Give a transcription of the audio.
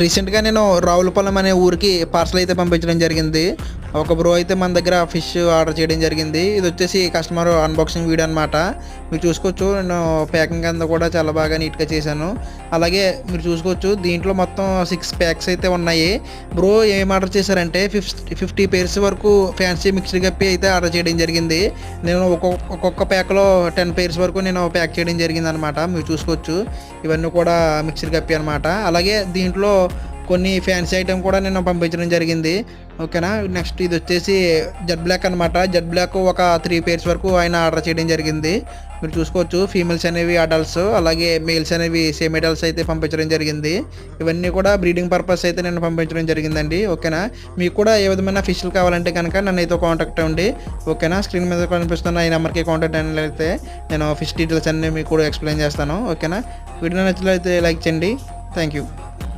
రీసెంట్గా నేను రావులపాలెం అనే ఊరికి పార్సల్ అయితే పంపించడం జరిగింది. ఒక బ్రో అయితే మన దగ్గర ఫిష్ ఆర్డర్ చేయడం జరిగింది. ఇది వచ్చేసి కస్టమర్ అన్బాక్సింగ్ వీడియో అనమాట. మీరు చూసుకోవచ్చు, నేను ప్యాకింగ్ అంతా కూడా చాలా బాగా నీట్గా చేశాను. అలాగే మీరు చూసుకోవచ్చు, దీంట్లో మొత్తం 6 ప్యాక్స్ అయితే ఉన్నాయి. బ్రో ఏం ఆర్డర్ చేశారంటే 50 పేర్స్ వరకు ఫ్యాన్సీ మిక్స్డ్ గప్పి అయితే ఆర్డర్ చేయడం జరిగింది. నేను ఒక్కొక్క ప్యాక్లో 10 పేర్స్ వరకు నేను ప్యాక్ చేయడం జరిగింది అనమాట. మీరు చూసుకోవచ్చు, ఇవన్నీ కూడా మిక్స్డ్ గప్పి అనమాట. అలాగే దీంట్లో కొన్ని ఫ్యాన్సీ ఐటమ్ కూడా నేను పంపించడం జరిగింది. ఓకేనా. నెక్స్ట్ ఇది వచ్చేసి జెడ్ బ్లాక్ అనమాట. జెడ్ బ్లాక్ ఒక 3 పేర్స్ వరకు ఆయన ఆర్డర్ చేయడం జరిగింది. మీరు చూసుకోవచ్చు, ఫీమేల్స్ అనేవి అడల్ట్స్, అలాగే మేల్స్ అనేవి సేమ్ అడల్ట్స్ అయితే పంపించడం జరిగింది. ఇవన్నీ కూడా బ్రీడింగ్ పర్పస్ అయితే నేను పంపించడం జరిగిందండి. ఓకేనా. మీకు కూడా ఏ విధమైన ఫిష్లు కావాలంటే కనుక నన్ను అయితే కాంటాక్ట్ అవ్వండి. ఓకేనా. స్క్రీన్ మీద కనిపిస్తున్న ఈ నెంబర్కి కాంటాక్ట్ అయినట్లయితే నేను ఫిష్ డీటెయిల్స్ అన్నీ మీకు కూడా ఎక్స్ప్లెయిన్ చేస్తాను. ఓకేనా. వీడియో నచ్చినట్లయితే లైక్ చేయండి. Thank you.